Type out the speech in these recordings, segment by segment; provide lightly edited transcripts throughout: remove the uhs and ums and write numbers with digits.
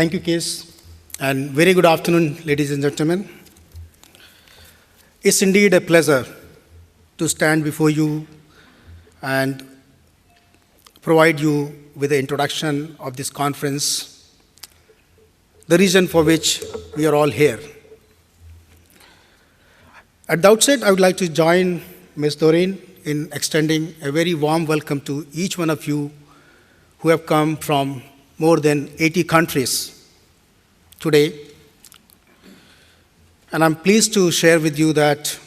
Thank you, Kees, and very good afternoon, ladies and gentlemen. It's indeed a pleasure to stand before you and provide you with the introduction of this conference, the reason for which we are all here. At the outset, I would like to join Ms. Doreen in extending a very warm welcome to each one of you who have come from more than 80 countries today. And I'm pleased to share with you that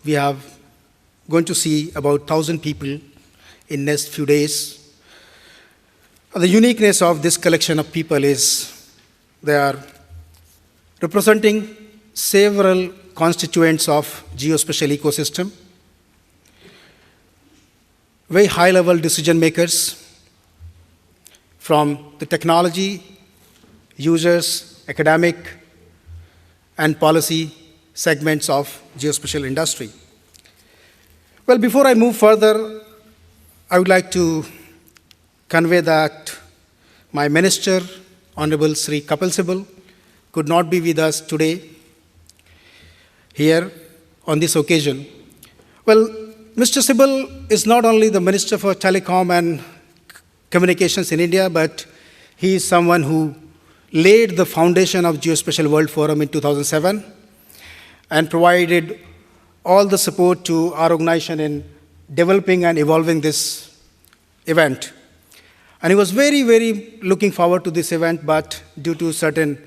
we are going to see about 1,000 people in next few days. The uniqueness of this collection of people is they are representing several constituents of geospatial ecosystem, very high-level decision makers from the technology, users, academic, and policy segments of geospatial industry. Well, before I move further, I would like to convey that my minister, Honorable Sri Kapil Sibal, could not be with us today here on this occasion. Well, Mr. Sibal is not only the Minister for Telecom and Communications in India, but he is someone who laid the foundation of Geospatial World Forum in 2007 and provided all the support to our organization in developing and evolving this event. And he was very, very looking forward to this event, but due to certain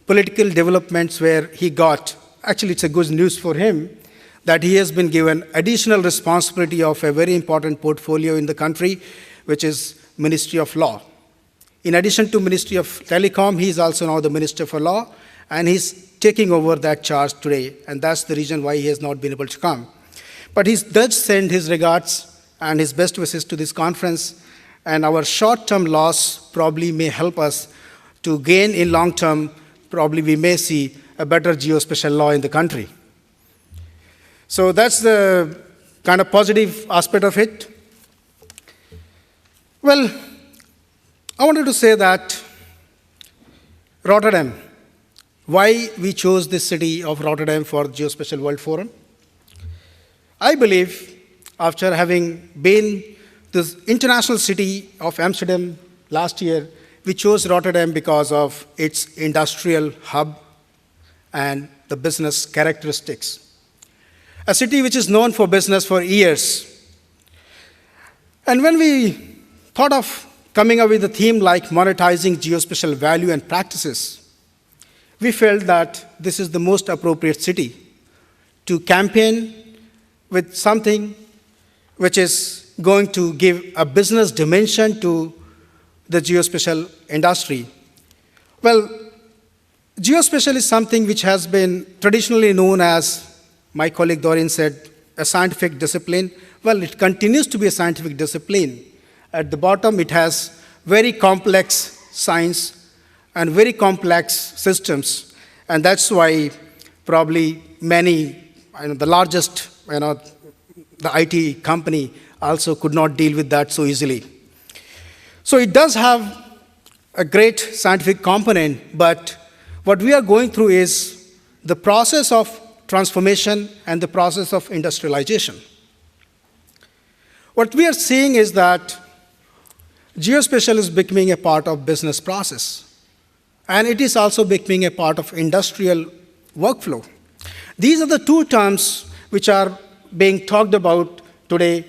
political developments where he got, actually it's a good news for him, that he has been given additional responsibility of a very important portfolio in the country, which is Ministry of Law. In addition to Ministry of Telecom, he is also now the Minister for Law, and he's taking over that charge today, and that's the reason why he has not been able to come. But he does send his regards and his best wishes to this conference, and our short-term loss probably may help us to gain in long-term. Probably we may see a better geospatial law in the country. So that's the kind of positive aspect of it. Well, I wanted to say that Rotterdam, why we chose this city of Rotterdam for Geospatial World Forum. I believe after having been this international city of Amsterdam last year, we chose Rotterdam because of its industrial hub and the business characteristics. A city which is known for business for years. And when we thought of coming up with a theme like monetizing geospatial value and practices, we felt that this is the most appropriate city to campaign with something which is going to give a business dimension to the geospatial industry. Well, geospatial is something which has been traditionally known as, my colleague Doreen said, a scientific discipline. Well, it continues to be a scientific discipline. At the bottom, it has very complex science and very complex systems. And that's why probably many, the largest, the IT company also could not deal with that so easily. So it does have a great scientific component, but what we are going through is the process of transformation and the process of industrialization. What we are seeing is that geospatial is becoming a part of business process, and it is also becoming a part of industrial workflow. These are the two terms which are being talked about today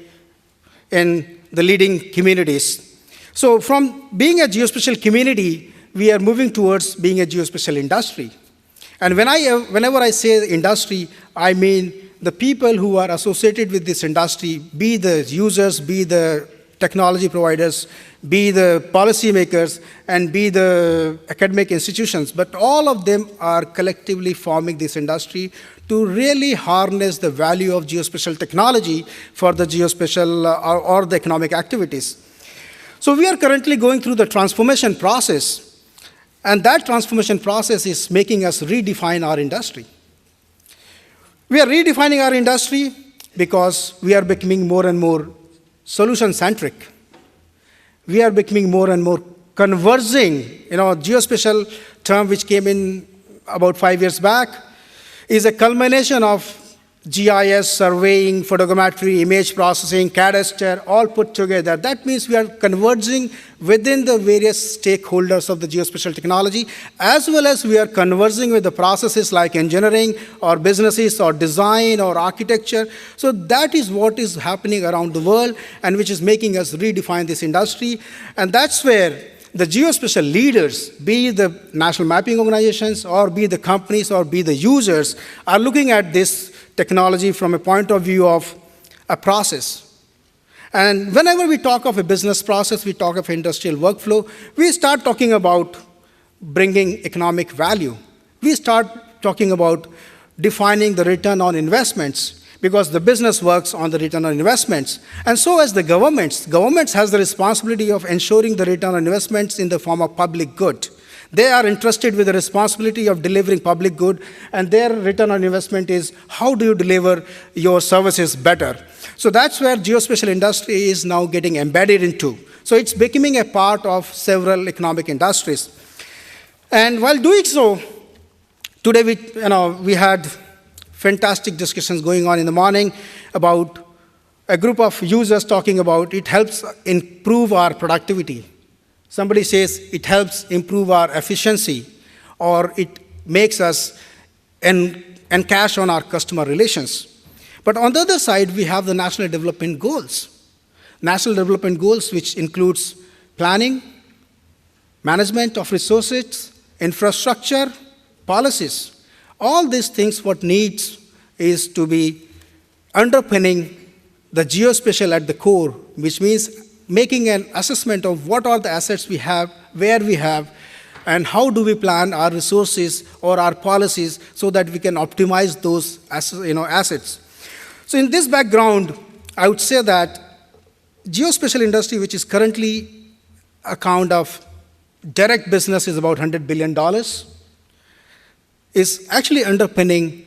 in the leading communities. So from being a geospatial community, we are moving towards being a geospatial industry. And whenever I say industry, I mean the people who are associated with this industry, be the users, be the technology providers, be the policymakers, and be the academic institutions. But all of them are collectively forming this industry to really harness the value of geospatial technology for the geospatial or the economic activities. So we are currently going through the transformation process. And that transformation process is making us redefine our industry. We are redefining our industry because we are becoming more and more solution-centric. We are becoming more and more converging. Geospatial term which came in about 5 years back, is a culmination of GIS, surveying, photogrammetry, image processing, cadastre, all put together. That means we are converging within the various stakeholders of the geospatial technology, as well as we are conversing with the processes like engineering or businesses or design or architecture. So that is what is happening around the world and which is making us redefine this industry. And that's where the geospatial leaders, be it the national mapping organizations or be it the companies or be it the users, are looking at this technology from a point of view of a process. And whenever we talk of a business process, we talk of industrial workflow, we start talking about bringing economic value. We start talking about defining the return on investments, because the business works on the return on investments. And so as the governments has the responsibility of ensuring the return on investments in the form of public good. They are entrusted with the responsibility of delivering public good, and their return on investment is how do you deliver your services better. So that's where geospatial industry is now getting embedded into. So it's becoming a part of several economic industries. And while doing so, today we had fantastic discussions going on in the morning about a group of users talking about it helps improve our productivity. Somebody says it helps improve our efficiency, or it makes us encash on our customer relations. But on the other side, we have the national development goals. National development goals, which includes planning, management of resources, infrastructure, policies. All these things, what needs is to be underpinning the geospatial at the core, which means making an assessment of what are the assets we have, where we have, and how do we plan our resources or our policies so that we can optimize those assets. So in this background, I would say that geospatial industry, which is currently account of direct business is about $100 billion, is actually underpinning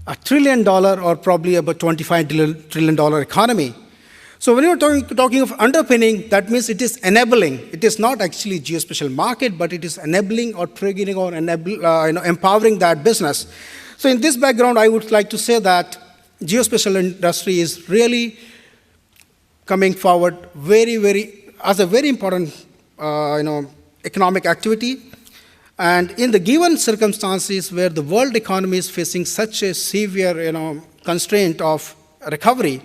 $1 trillion or probably about $25 trillion economy. So when you're talking of underpinning, that means it is enabling. It is not actually geospatial market, but it is enabling or triggering or empowering that business. So in this background, I would like to say that geospatial industry is really coming forward as a very important economic activity. And in the given circumstances where the world economy is facing such a severe constraint of recovery,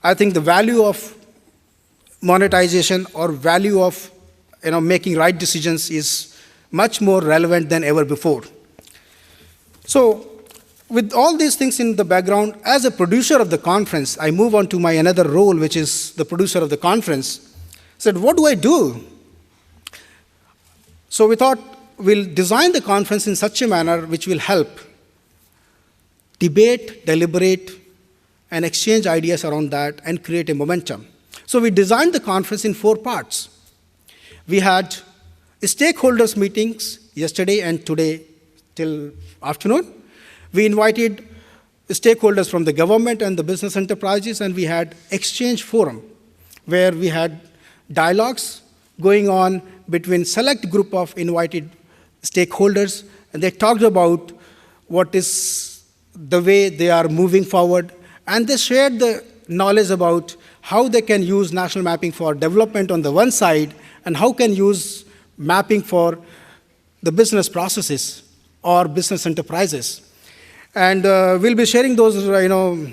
I think the value of monetization or value of making right decisions is much more relevant than ever before. So with all these things in the background, as a producer of the conference, I move on to my another role, which is the producer of the conference. I said, what do I do? So we thought we'll design the conference in such a manner which will help debate, deliberate, and exchange ideas around that and create a momentum. So we designed the conference in 4 parts. We had stakeholders meetings yesterday and today till afternoon. We invited stakeholders from the government and the business enterprises, and we had exchange forum where we had dialogues going on between select group of invited stakeholders, and they talked about what is the way they are moving forward. And they shared the knowledge about how they can use national mapping for development on the one side, and how can use mapping for the business processes or business enterprises. And we'll be sharing those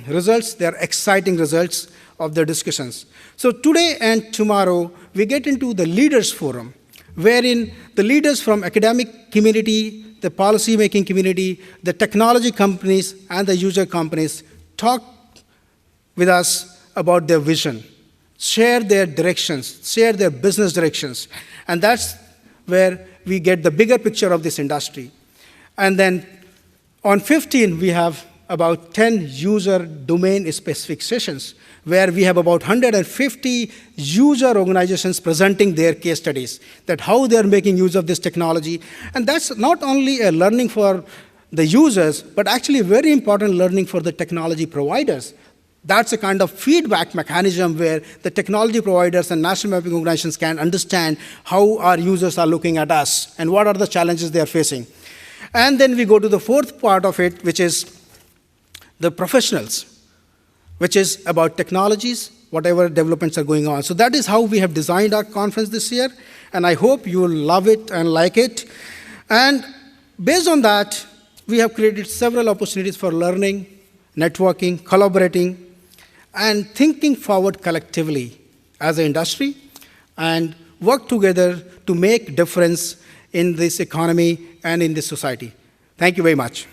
results. They are exciting results of the discussions. So today and tomorrow, we get into the leaders forum, wherein the leaders from academic community, the policy-making community, the technology companies, and the user companies talk with us about their vision, share their directions, share their business directions. And that's where we get the bigger picture of this industry. And then on 15, we have about 10 user domain-specific sessions, where we have about 150 user organizations presenting their case studies, that how they're making use of this technology. And that's not only a learning for the users, but actually very important learning for the technology providers. That's a kind of feedback mechanism where the technology providers and national mapping organizations can understand how our users are looking at us and what are the challenges they are facing. And then we go to the fourth part of it, which is the professionals, which is about technologies, whatever developments are going on. So that is how we have designed our conference this year, and I hope you will love it and like it. And based on that, we have created several opportunities for learning, networking, collaborating, and thinking forward collectively as an industry and work together to make difference in this economy and in this society. Thank you very much.